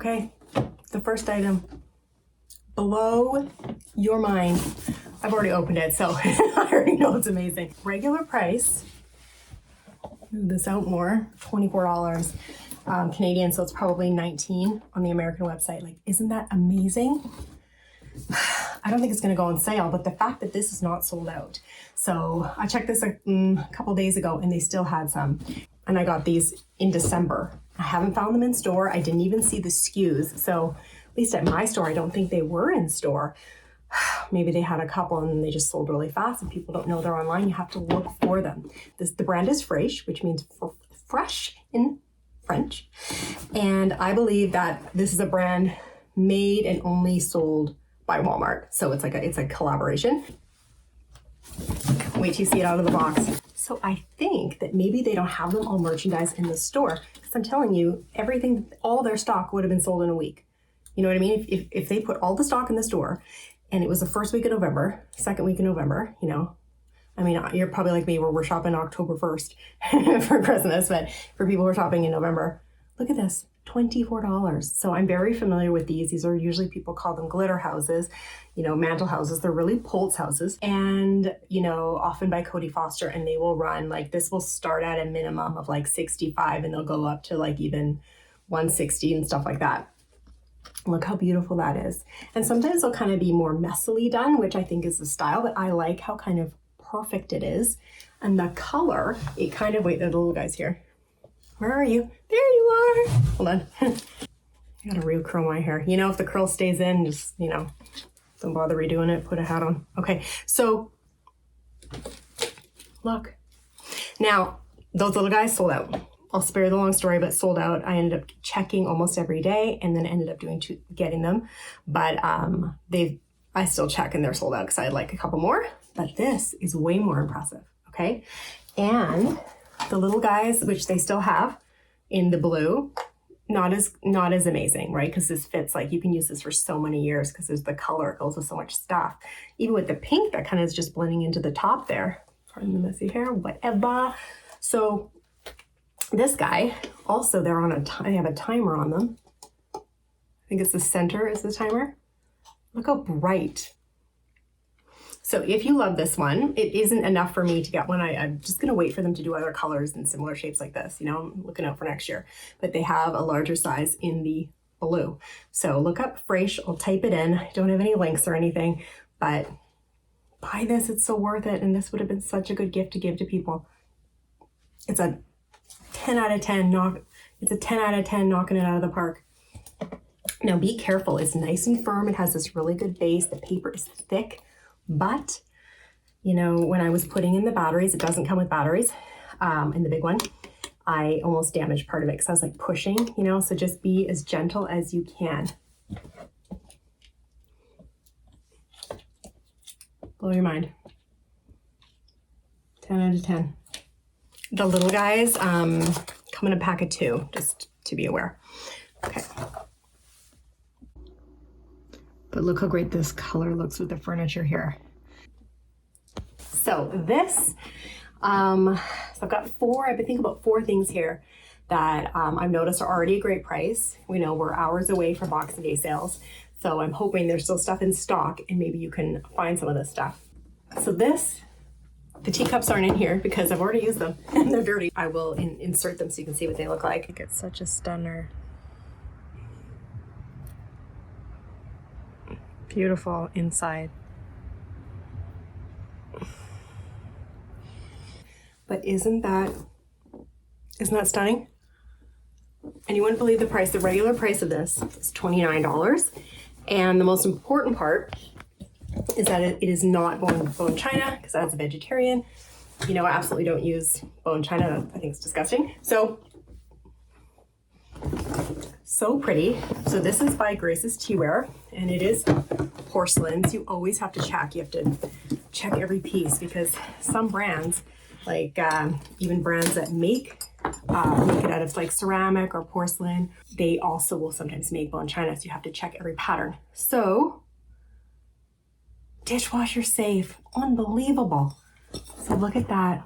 Okay, the first item, blow your mind. I've already opened it, so I already know it's amazing. Regular price, move this out more, $24 Canadian, so it's probably 19 on the American website. Like, isn't that amazing? I don't think it's gonna go on sale, but the fact that this is not sold out. So I checked this a couple days ago and they still had some. And I got these in December. I haven't found them in store. I didn't even see the SKUs. So at least at my store, I don't think they were in store. Maybe they had a couple and then they just sold really fast and people don't know they're online. You have to look for them. The brand is Fraiche, which means fresh in French. And I believe that this is a brand made and only sold by Walmart. So it's a collaboration. Wait till you see it out of the box. So I think that maybe they don't have them all merchandised in the store, because I'm telling you, everything, all their stock would have been sold in a week. You know what I mean? If they put all the stock in the store and it was the first week of November, second week of November, you know, I mean, you're probably like me where we're shopping October 1st for Christmas, but for people who are shopping in November, look at this, $24. So I'm very familiar with these. These are usually, people call them glitter houses, you know, mantle houses. They're really Pulse houses, and, you know, often by Cody Foster, and they will run, like, this will start at a minimum of like 65 and they'll go up to like even 160 and stuff like that. Look how beautiful that is. And sometimes they'll kind of be more messily done, which I think is the style, but I like how kind of perfect it is. And the color, it kind of, wait, the little guys here. Where are you? There you are. Hold on. I gotta re-curl my hair. You know, if the curl stays in, just, you know, don't bother redoing it, put a hat on. Okay, so look. Now, those little guys sold out. I'll spare the long story, but sold out. I ended up checking almost every day and then ended up getting them. But I still check and they're sold out because I had like a couple more. But this is way more impressive, okay? And the little guys, which they still have in the blue, not as amazing, right? Because this fits, like, you can use this for so many years because there's the color, it goes with so much stuff. Even with the pink, that kind of is just blending into the top there. Pardon the messy hair, whatever. So this guy, also they're on they have a timer on them. I think it's the center is the timer. Look how bright. So if you love this one, it isn't enough for me to get one. I'm just gonna wait for them to do other colors and similar shapes like this. You know, I'm looking out for next year. But they have a larger size in the blue. So look up Fraiche, I'll type it in. I don't have any links or anything, but buy this, it's so worth it. And this would have been such a good gift to give to people. It's a 10 out of 10 it's a 10 out of 10 knocking it out of the park. Now be careful, it's nice and firm. It has this really good base. The paper is thick. But, you know, when I was putting in the batteries, it doesn't come with batteries in the big one, I almost damaged part of it because I was like pushing, you know, so just be as gentle as you can. Blow your mind. 10 out of 10. The little guys come in a pack of 2, just to be aware. Okay. But look how great this color looks with the furniture here. So this, so I've got I think about 4 things here that I've noticed are already a great price. We know we're hours away from Boxing Day sales. So I'm hoping there's still stuff in stock and maybe you can find some of this stuff. So this, the teacups aren't in here because I've already used them and they're dirty. I will insert them so you can see what they look like. It's such a stunner. Beautiful inside. But isn't that stunning? And you wouldn't believe the price. The regular price of this is $29. And the most important part is that it is not bone china, because as a vegetarian, you know, I absolutely don't use bone china. I think it's disgusting. So pretty. So this is by Grace's Teaware, and it is porcelain. So you always have to check. You have to check every piece because some brands, like even brands that make it out of like ceramic or porcelain, they also will sometimes make bone china. So you have to check every pattern. So dishwasher safe, unbelievable. So look at that.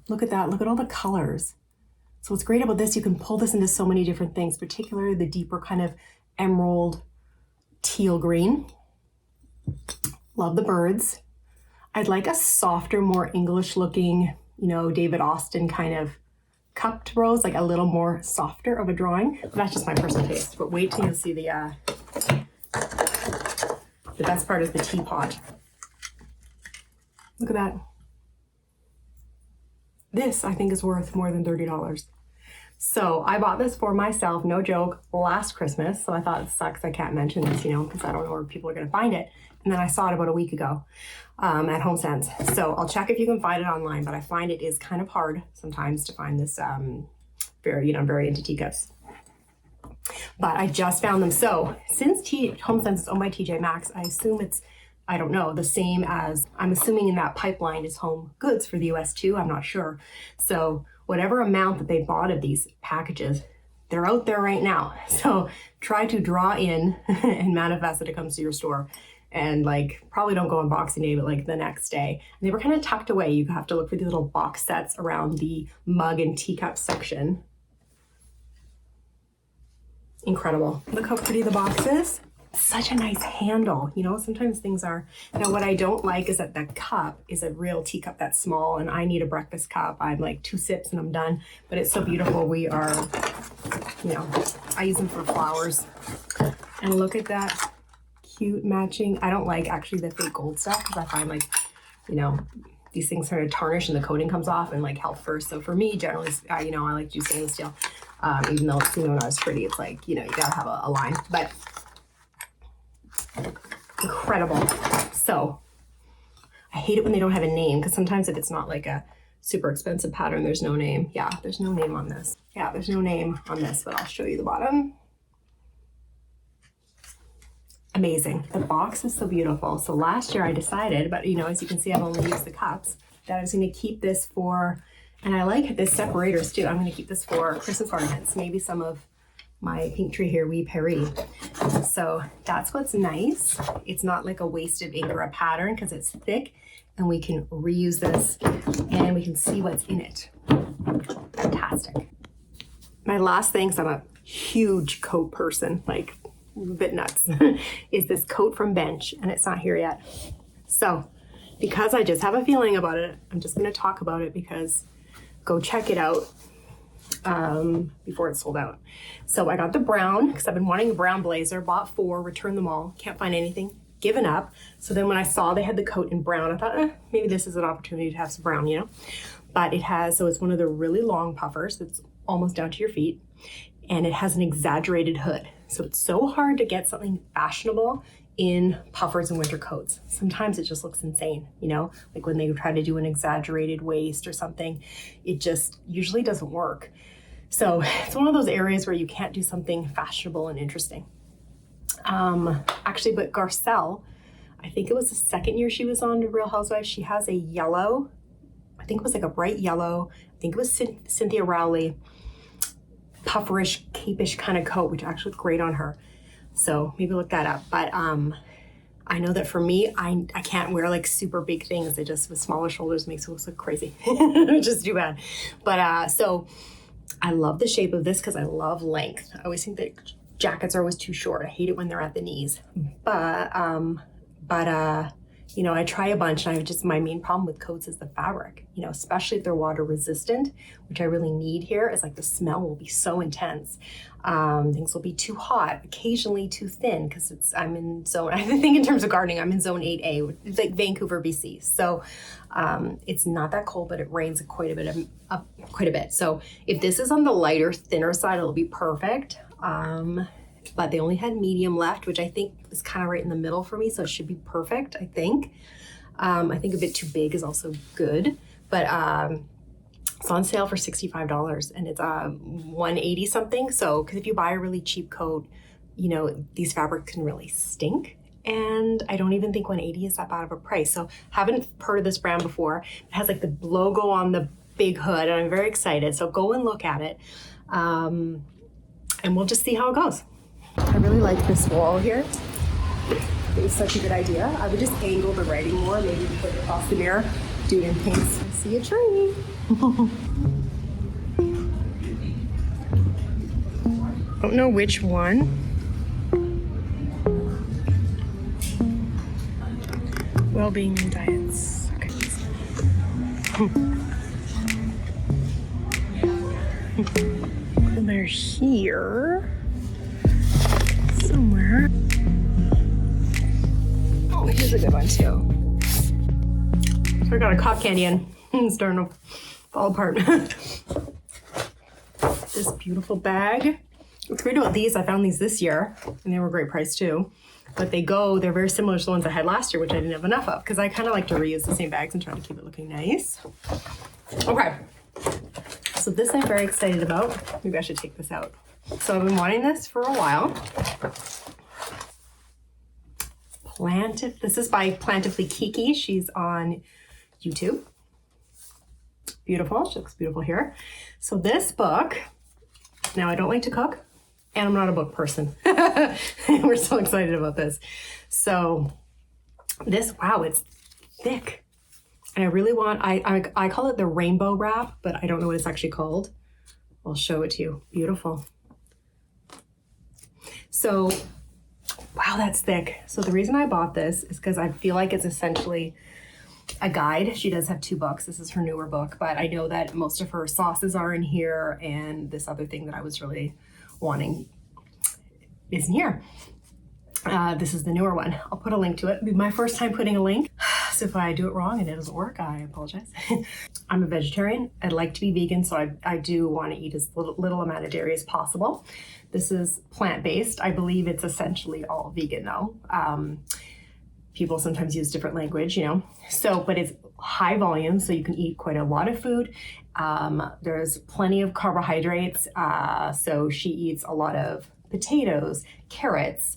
Look at that. Look at all the colors. So what's great about this, you can pull this into so many different things, particularly the deeper kind of emerald teal green. Love the birds. I'd like a softer, more English looking, you know, David Austin kind of cupped rose, like a little more softer of a drawing. That's just my personal taste, but wait till you see the best part is the teapot. Look at that. This, I think, is worth more than $30. So I bought this for myself, no joke, last Christmas. So I thought it sucks I can't mention this, you know, because I don't know where people are going to find it. And then I saw it about a week ago at Home Sense. So I'll check if you can find it online, but I find it is kind of hard sometimes to find this very into teacups. But I just found them. So since Home Sense is owned by TJ Maxx, I assume it's, I don't know, the same as, I'm assuming in that pipeline is Home Goods for the US too. I'm not sure. So whatever amount that they bought of these packages, they're out there right now. So try to draw in and manifest that it comes to your store. And like, probably don't go on Boxing Day, but like the next day. And they were kind of tucked away. You have to look for these little box sets around the mug and teacup section. Incredible. Look how pretty the box is. Such a nice handle, you know, sometimes things are. Now what I don't like is that the cup is a real teacup that's small, and I need a breakfast cup. I'm like 2 sips and I'm done, but it's so beautiful. We are, you know, I use them for flowers. And look at that cute matching. I don't like actually the fake gold stuff because I find like, you know, these things sort of tarnish and the coating comes off, and like health first. So for me, generally, you know, I like to use stainless steel. Even though it's, you know, not as pretty, it's like, you know, you gotta have a line, but incredible. So I hate it when they don't have a name, because sometimes if it's not like a super expensive pattern, there's no name. Yeah, there's no name on this. Yeah, there's no name on this, but I'll show you the bottom. Amazing. The box is so beautiful. So last year I decided, but you know, as you can see, I've only used the cups, that I was going to keep this for, and I like this separators too. I'm going to keep this for Christmas ornaments, maybe some of my pink tree here, Wee Perry. So that's what's nice. It's not like a waste of ink or a pattern because it's thick, and we can reuse this and we can see what's in it. Fantastic. My last thing, because I'm a huge coat person, like a bit nuts, is this coat from Bench, and it's not here yet. So because I just have a feeling about it, I'm just going to talk about it, because go check it out before it's sold out. So I got the brown because I've been wanting a brown blazer, bought 4, returned them all, can't find anything, given up. So then when I saw they had the coat in brown, I thought, maybe this is an opportunity to have some brown, you know. But it has, so it's one of the really long puffers that's almost down to your feet, and it has an exaggerated hood. So it's so hard to get something fashionable in puffers and winter coats. Sometimes it just looks insane, you know, like when they try to do an exaggerated waist or something, it just usually doesn't work. So it's one of those areas where you can't do something fashionable and interesting. Actually, but Garcelle, I think it was the second year she was on Real Housewives, she has a yellow, I think it was like a bright yellow, I think it was Cynthia Rowley, pufferish, capish kind of coat, which actually looked great on her. So maybe look that up. But I know that for me, I can't wear like super big things. It just, with smaller shoulders, makes it look crazy, which is too bad. But so I love the shape of this because I love length. I always think that jackets are always too short. I hate it when they're at the knees. But you know, I try a bunch, and my main problem with coats is the fabric, you know, especially if they're water resistant, which I really need here, is like the smell will be so intense. Things will be too hot, occasionally too thin, because I'm in zone, I think in terms of gardening, I'm in zone 8A, it's like Vancouver, BC. So it's not that cold, but it rains quite a bit. So if this is on the lighter, thinner side, it'll be perfect. But they only had medium left, which I think is kind of right in the middle for me, so it should be perfect, I think. I think a bit too big is also good, but it's on sale for $65, and it's $180 something. So, because if you buy a really cheap coat, you know, these fabrics can really stink, and I don't even think $180 is that bad of a price. So, haven't heard of this brand before. It has like the logo on the big hood, and I'm very excited. So go and look at it, and we'll just see how it goes. I really like this wall here. It was such a good idea. I would just angle the writing more, maybe put it across the mirror, do it in pinks. I see a tree. don't know which one. Well-being and diets. Okay. They're here somewhere. Oh, here's a good one too. So I got a cop candy and it's starting to fall apart. This beautiful bag. What's great about these, I found these this year and they were a great price too. But they're very similar to the ones I had last year, which I didn't have enough of because I kind of like to reuse the same bags and try to keep it looking nice. Okay, so this I'm very excited about. Maybe I should take this out. So I've been wanting this for a while. This is by Plantifully Kiki. She's on YouTube. Beautiful, she looks beautiful here. So this book, now I don't like to cook. And I'm not a book person. We're so excited about this. So this, wow, it's thick. And I really want, I call it the rainbow wrap, but I don't know what it's actually called. I'll show it to you. Beautiful. So, wow, that's thick. So the reason I bought this is because I feel like it's essentially a guide. She does have 2 books. This is her newer book, but I know that most of her sauces are in here and this other thing that I was really wanting isn't here. This is the newer one. I'll put a link to it. It'll be my first time putting a link. So if I do it wrong and it doesn't work, I apologize. I'm a vegetarian. I'd like to be vegan, so I do want to eat as little amount of dairy as possible. This is plant-based. I believe it's essentially all vegan though. People sometimes use different language, you know. So, but it's high volume, so you can eat quite a lot of food. There's plenty of carbohydrates. So she eats a lot of potatoes, carrots,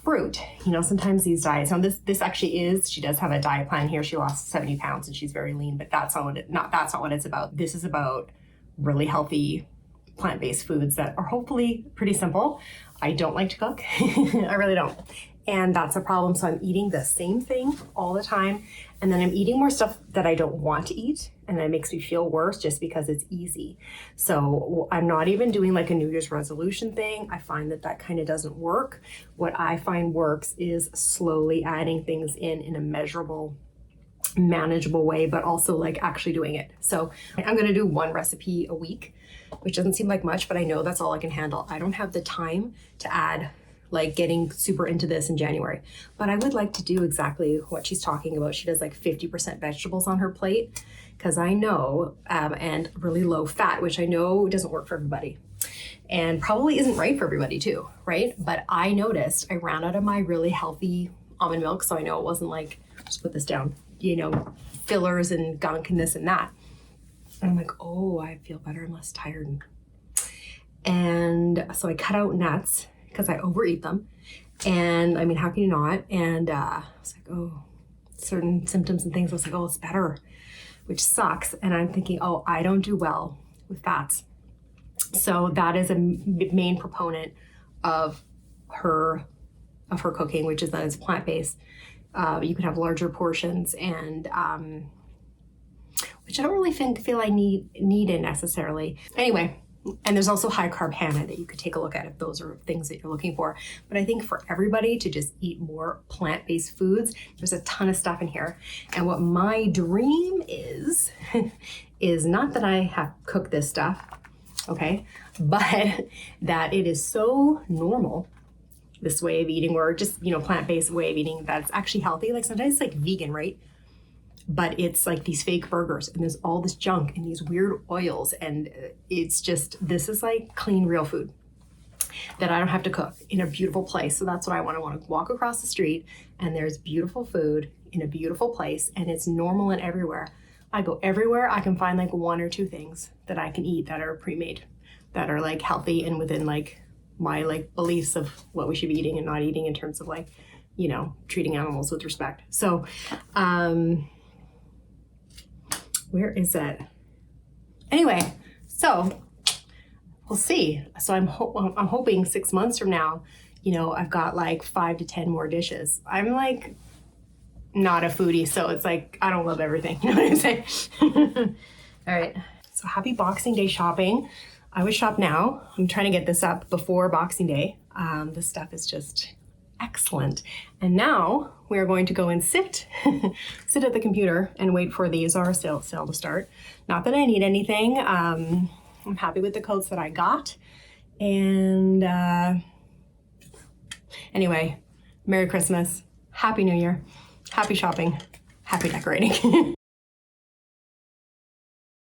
fruit. You know, sometimes these diets, now this actually is, she does have a diet plan here. She lost 70 pounds and she's very lean, but that's not what it's about. This is about really healthy plant-based foods that are hopefully pretty simple. I don't like to cook. I really don't. And that's a problem. So I'm eating the same thing all the time. And then I'm eating more stuff that I don't want to eat. And that makes me feel worse just because it's easy. So I'm not even doing like a New Year's resolution thing. I find that kind of doesn't work. What I find works is slowly adding things in a measurable, manageable way, but also like actually doing it. So I'm going to do 1 recipe a week, which doesn't seem like much, but I know that's all I can handle. I don't have the time to add like getting super into this in January. But I would like to do exactly what she's talking about. She does like 50% vegetables on her plate because I know, and really low fat, which I know doesn't work for everybody and probably isn't right for everybody too, right? But I noticed I ran out of my really healthy almond milk. So I know it wasn't like, just put this down, you know, fillers and gunk and this and that. And I'm like, oh, I feel better and less tired. And so I cut out nuts because I overeat them. And I mean, how can you not? And I was like, oh, certain symptoms and things. I was like, oh, it's better, which sucks. And I'm thinking, oh, I don't do well with fats. So that is a main proponent of her cooking, which is that it's plant-based. You can have larger portions and which I don't really feel I need it necessarily. Anyway, and there's also high carb Hannah that you could take a look at if those are things that you're looking for. But I think for everybody to just eat more plant-based foods, there's a ton of stuff in here. And what my dream is, is not that I have cooked this stuff, okay, but that it is so normal, this way of eating, or just, you know, plant-based way of eating, that it's actually healthy. Like sometimes it's like vegan, right? But it's like these fake burgers and there's all this junk and these weird oils. And it's just, this is like clean, real food that I don't have to cook in a beautiful place. So that's what I want. I want to walk across the street and there's beautiful food in a beautiful place and it's normal and everywhere. I go everywhere. I can find like 1 or 2 things that I can eat that are pre-made, that are like healthy and within like my like beliefs of what we should be eating and not eating in terms of like, you know, treating animals with respect. So, where is it? Anyway, so we'll see. So I'm hoping 6 months from now, you know, I've got like 5 to 10 more dishes. I'm like not a foodie, so it's like I don't love everything. You know what I'm saying? All right. So happy Boxing Day shopping. I would shop now. I'm trying to get this up before Boxing Day. This stuff is just excellent. And now we are going to go and sit at the computer and wait for the Zara sale to start. Not that I need anything. I'm happy with the coats that I got. And anyway, Merry Christmas, Happy New Year, happy shopping, happy decorating.